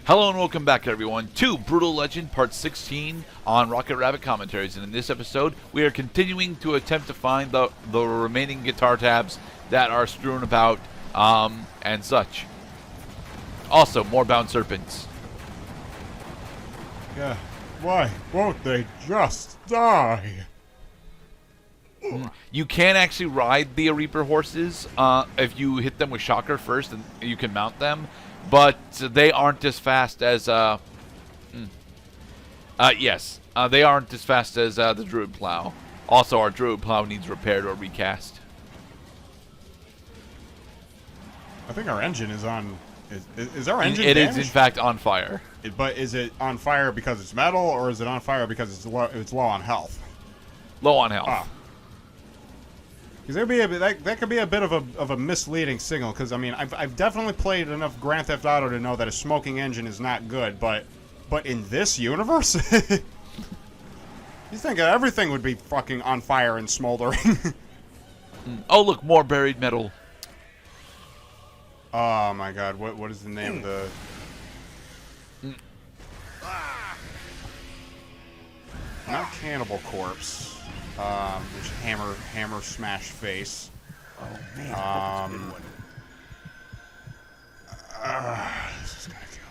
Hello and welcome back, everyone, to Brutal Legend Part 16 on Rocket Rabbit Commentaries. And in this episode, we are continuing to attempt to find the remaining guitar tabs that are strewn about and such. Also, more bound serpents. Yeah, why won't they just die? You can actually ride the Reaper horses if you hit them with Shocker first, and you can mount them. But they aren't as fast as, yes, they aren't as fast as the Druid Plow. Also, our Druid Plow needs repaired or recast. I think our engine is on. Is our engine It damaged? is, in fact, on fire. But is it on fire because it's metal, or is it on fire because it's low on health? Low on health. Ah. Because that could be a bit of a misleading signal. Because I mean, I've definitely played enough Grand Theft Auto to know that a smoking engine is not good. But in this universe, you think everything would be fucking on fire and smoldering. Oh, look, more buried metal. Oh my God! What is the name of the? Not Cannibal Corpse. Which hammer smash face. Oh man, that's a good one. This is gonna kill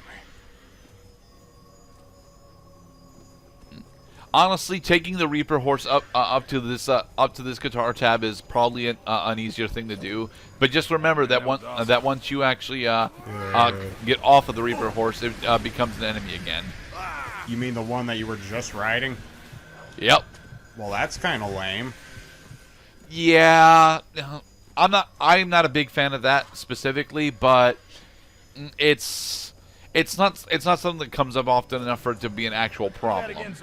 me. Honestly, taking the Reaper horse up to this guitar tab is probably an easier thing to do. But just remember that once you actually get off of the Reaper horse, it becomes an enemy again. You mean the one that you were just riding? Yep. Well, that's kind of lame. Yeah, I'm not a big fan of that specifically, but it's not something that comes up often enough for it to be an actual problem.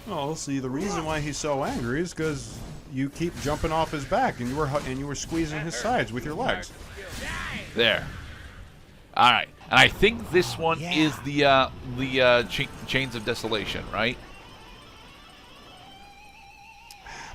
Oh, see, the reason why he's so angry is because you keep jumping off his back and you were squeezing his sides with your legs. There. All right, and I think this one is the Chains of Desolation, right?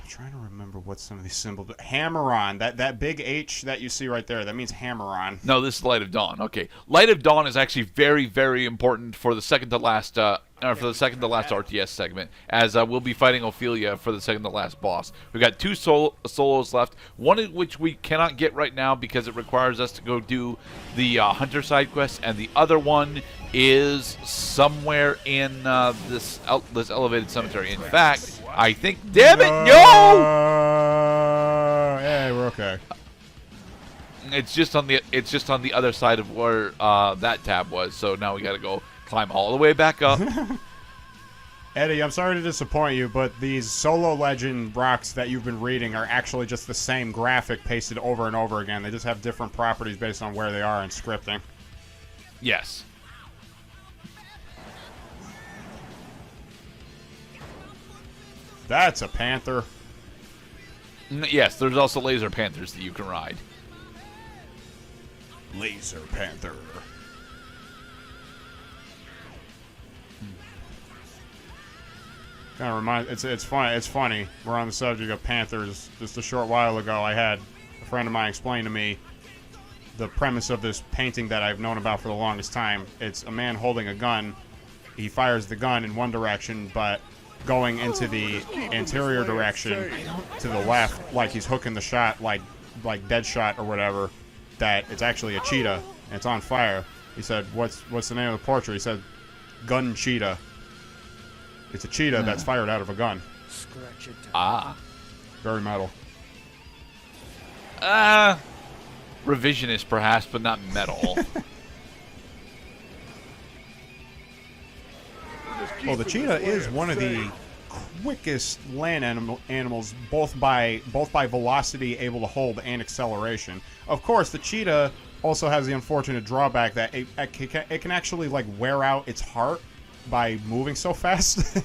Trying to remember what some of these symbols. Hammer-on. That big H that you see right there. That means hammer-on. No, this is Light of Dawn. Okay, Light of Dawn is actually very, very important for the second to last RTS segment, as we'll be fighting Ophelia for the second to last boss. We've got two solos left. One of which we cannot get right now because it requires us to go do the Hunter side quest, and the other one is somewhere in this elevated cemetery. In fact, I think. Damn it! No! Yeah, we're okay. It's just on the other side of where that tab was. So now we got to go climb all the way back up. Eddie, I'm sorry to disappoint you, but these Solo Legend rocks that you've been reading are actually just the same graphic pasted over and over again. They just have different properties based on where they are in scripting. Yes. That's a panther. Yes, there's also laser panthers that you can ride. Laser panther. Kind of reminds. It's funny. It's funny. We're on the subject of panthers. Just a short while ago, I had a friend of mine explain to me the premise of this painting that I've known about for the longest time. It's a man holding a gun. He fires the gun in one direction, but going into the anterior direction to the left, like he's hooking the shot, like Deadshot or whatever, that it's actually a cheetah and it's on fire. He said, "What's the name of the portrait?" He said, "Gun cheetah." It's a cheetah that's fired out of a gun. Ah. Very metal. Revisionist perhaps, but not metal. Well, the cheetah is one of the quickest land animals, both by velocity, able to hold, and acceleration. Of course, the cheetah also has the unfortunate drawback that it can actually like wear out its heart by moving so fast.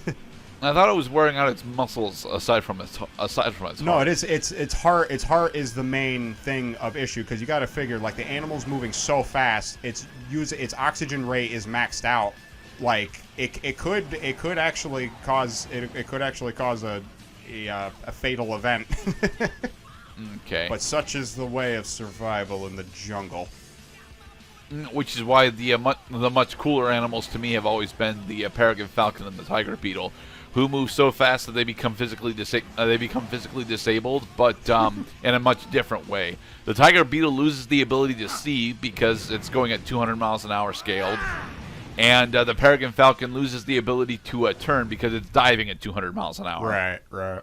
I thought it was wearing out its muscles aside from its heart. No, it is. Its heart. Its heart is the main thing of issue because you got to figure like the animal's moving so fast. Its oxygen rate is maxed out. Like it could actually cause a fatal event. Okay. But such is the way of survival in the jungle. which is why the much cooler animals to me have always been the peregrine falcon and the tiger beetle, who move so fast that they become physically disabled, but in a much different way. The tiger beetle loses the ability to see because it's going at 200 miles an hour scaled, and the peregrine falcon loses the ability to turn because it's diving at 200 miles an hour. Right.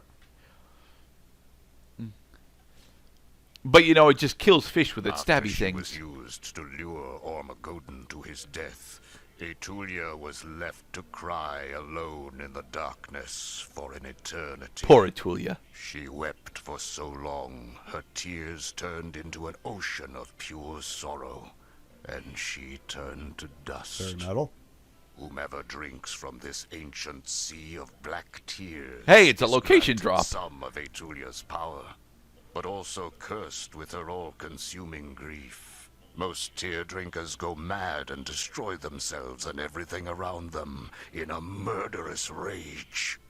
But it just kills fish with its stabby She things. was used to lure Ormagodon to his death. Etulia was left to cry alone in the darkness for an eternity. Poor Etulia. She wept for so long, her tears turned into an ocean of pure sorrow, and she turned to dust. Very metal. Whomever drinks from this ancient sea of black tears. Hey, it's a is location granted drop. Some of Etulia's power, but also cursed with her all-consuming grief. Most tear drinkers go mad and destroy themselves and everything around them in a murderous rage.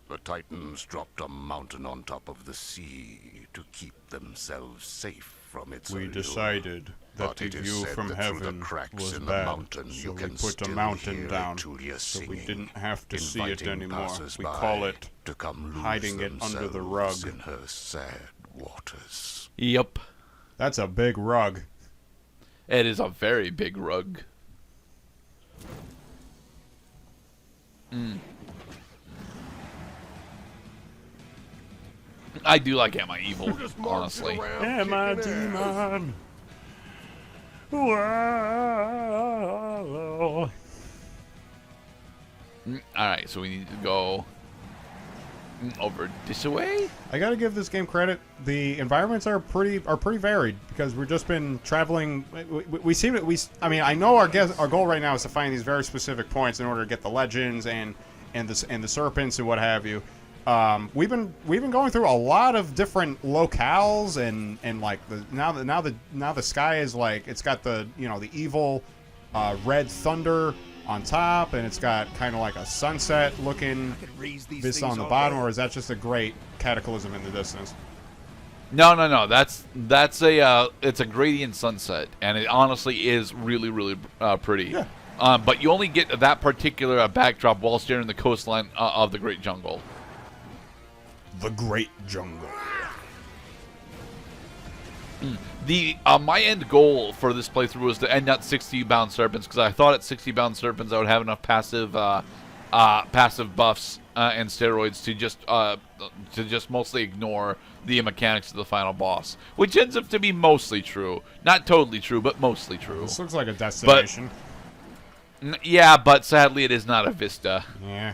The Titans dropped a mountain on top of the sea to keep themselves safe from its We allure. decided that But the it is view said from that through the heaven cracks was in the bad, mountain, so you we can put a still so hear down, Etulia so we singing, didn't have to see it inviting anymore. We passers-by call it to come lose hiding it under the themselves rug. in her sad waters. Yep. That's a big rug. It is a very big rug. I do like Am I Evil, honestly. Am I demon? Whoa. Alright, so we need to go over this way? I gotta give this game credit. The environments are pretty varied because we've just been traveling. We seem to I mean, I know our goal right now is to find these very specific points in order to get the legends and the serpents and what have you. We've been going through a lot of different locales and like now the sky is like it's got the the evil red thunder on top, and it's got kind of like a sunset looking Vista on the bottom, or is that just a great cataclysm in the distance? No. That's it's a gradient sunset, and it honestly is really pretty. Yeah. But you only get that particular backdrop while staring the coastline of the Great Jungle. The Great Jungle. The my end goal for this playthrough was to end at 60 bound serpents, because I thought at 60 bound serpents I would have enough passive buffs and steroids to just mostly ignore the mechanics of the final boss, which ends up to be mostly true. Not totally true, but mostly true. This looks like a destination. Yeah, but sadly it is not a Vista. Yeah.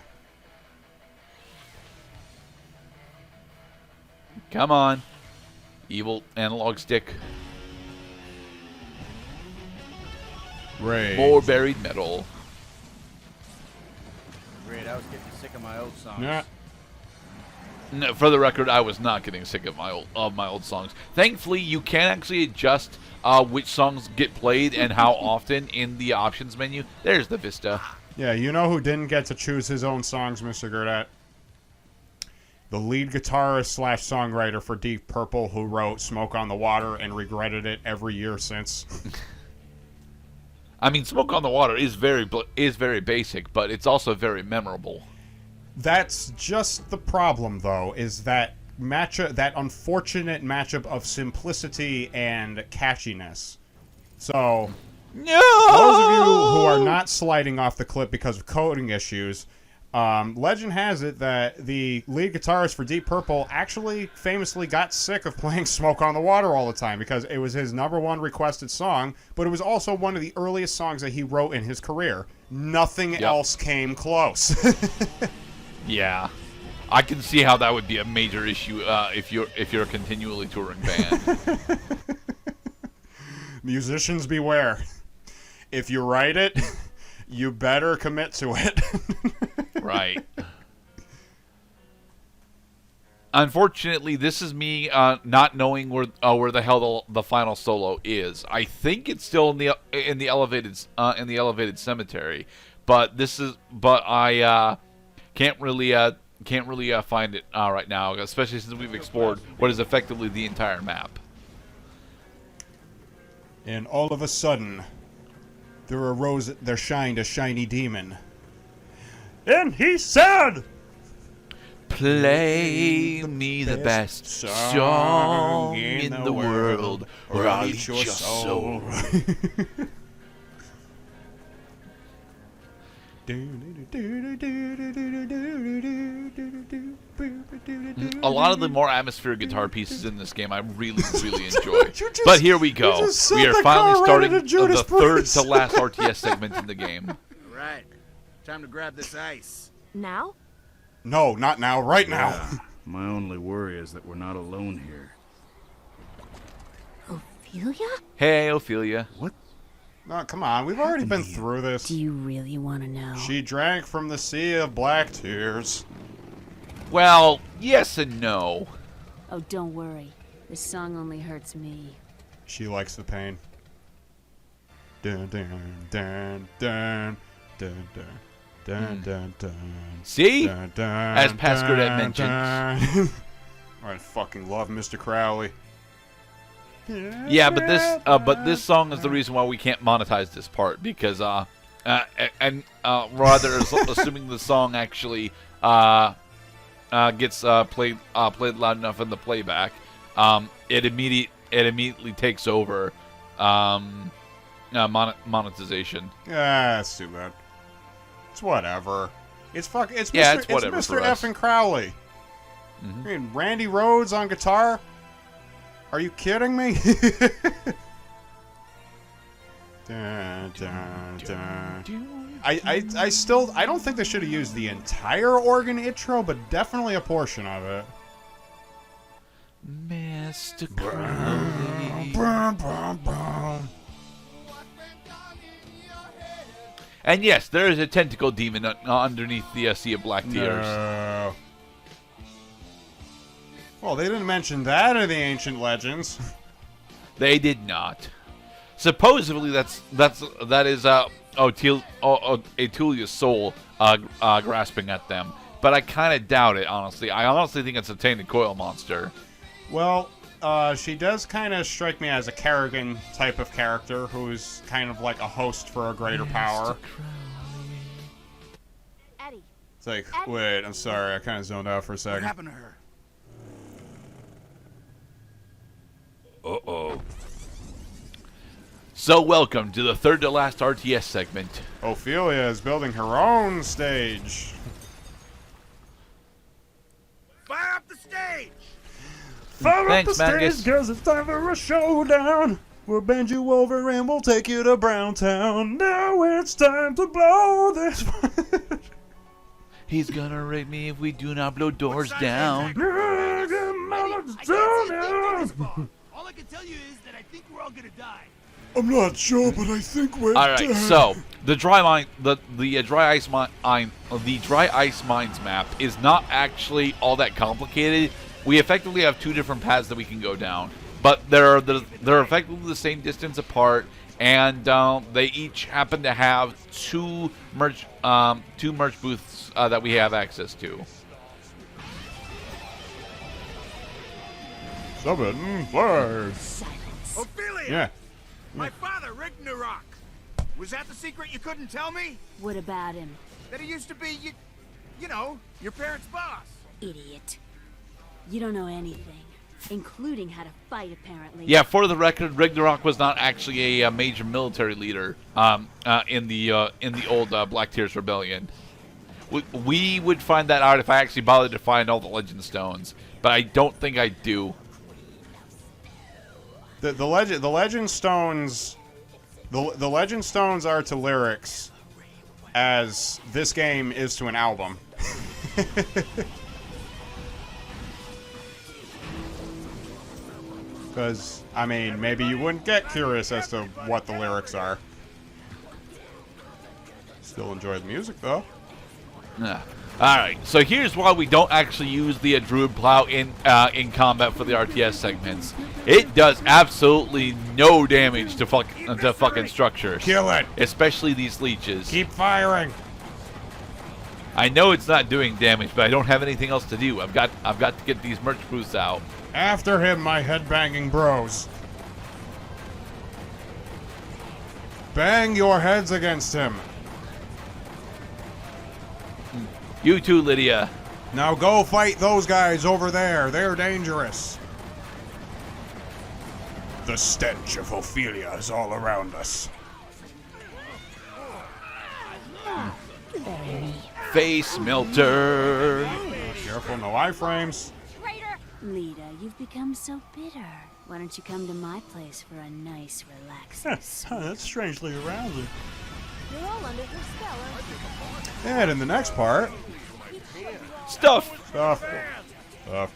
Come on. Evil analog stick. Rage. More buried metal. Great, I was getting sick of my old songs. Yeah. No, for the record, I was not getting sick of my old songs. Thankfully, you can actually adjust which songs get played and how often in the options menu. There's the Vista. Yeah, you know who didn't get to choose his own songs, Mr. Gurdat? The lead guitarist / songwriter for Deep Purple, who wrote Smoke on the Water and regretted it every year since. I mean, Smoke on the Water is very basic, but it's also very memorable. That's just the problem, though, is that that unfortunate matchup of simplicity and catchiness. So, No! those of you who are not sliding off the cliff because of coding issues, legend has it that the lead guitarist for Deep Purple actually famously got sick of playing Smoke on the Water all the time because it was his #1 requested song, but it was also one of the earliest songs that he wrote in his career. Nothing else came close. Yeah, I can see how that would be a major issue if you're a continually touring band. Musicians beware. If you write it, you better commit to it. Right. Unfortunately, this is me not knowing where the hell the final solo is. I think it's still in the elevated cemetery, but I can't really find it right now, especially since we've explored what is effectively the entire map. And all of a sudden, there shined a shiny demon. And he said, Play me the best song in the world, or I'll eat your soul. A lot of the more atmospheric guitar pieces in this game I really, really enjoy. But here we go. We are finally starting the third to last RTS segment in the game. All right, time to grab this ice. Now? No, not now, right now. Yeah, my only worry is that we're not alone here. Ophelia? Hey, Ophelia. What? No, come on, we've already been through this. Do you really want to know? She drank from the sea of black tears. Well, yes and no. Oh, don't worry. This song only hurts me. She likes the pain. Dun dun dun dun dun dun dun dun dun. See? Dun, dun, As Pascaret dun, mentioned. dun. I fucking love Mr. Crowley. Yeah, but this song is the reason why we can't monetize this part because assuming the song actually gets played loud enough in the playback, it immediately takes over monetization. Yeah, that's too bad. It's whatever. It's whatever It's Mr. for us. Effing Crowley. Mhm. I mean, Randy Rhoads on guitar? Are you kidding me? Dun, dun, dun. I don't think they should have used the entire organ intro, but definitely a portion of it. Mr. Crowley. Brum, brum, brum. And yes, there is a tentacle demon underneath the Sea of Black Tears. No. Well, they didn't mention that in the ancient legends. They did not. Supposedly, that is Etulia's soul grasping at them, but I kind of doubt it. Honestly, I honestly think it's a tainted coil monster. Well, she does kind of strike me as a Kerrigan type of character who's kind of like a host for a greater power. Eddie. It's like, wait, I'm sorry, I kind of zoned out for a What second. happened to her? Uh-oh. So welcome to the third to last RTS segment. Ophelia is building her own stage. Fire up the stage! Fire Thanks, up the Magus. stage, 'cause it's time for a showdown. We'll bend you over and we'll take you to Browntown. Now it's time to blow this. He's gonna rape me if we do not blow doors What size down. is that? All I can tell you is that I think we're all gonna die. I'm not sure, but I think we're All right, dead. so the dry ice mines map is not actually all that complicated. We effectively have two different paths that we can go down, but they're effectively the same distance apart, and they each happen to have two merch booths that we have access to. Seven flags. Silence. Ophelia! Yeah. My father, Ragnarok. Was that the secret you couldn't tell me? What about him? That he used to be, you know, your parents' boss. Idiot. You don't know anything, including how to fight, apparently. Yeah, for the record, Ragnarok was not actually a major military leader in the old Black Tears Rebellion. We would find that out if I actually bothered to find all the Legend Stones, but I don't think I do. The legend stones are to lyrics as this game is to an album. Because, I mean, maybe you wouldn't get curious as to what the lyrics are. Still enjoy the music, though. Yeah. Alright, so here's why we don't actually use the Druid Plow in combat for the RTS segments. It does absolutely no damage to fucking structures. Kill it! Especially these leeches. Keep firing! I know it's not doing damage, but I don't have anything else to do. I've got to get these merch booths out. After him, my headbanging bros. Bang your heads against him. You too, Lydia. Now go fight those guys over there. They're dangerous. The stench of Ophelia is all around us. Face melter. Careful, no iframes. Lita, you've become so bitter. Why don't you come to my place for a nice, relaxing sleep? That's strangely arousing. You're all under her spell, aren't you? And in the next part, Stuff. stuff.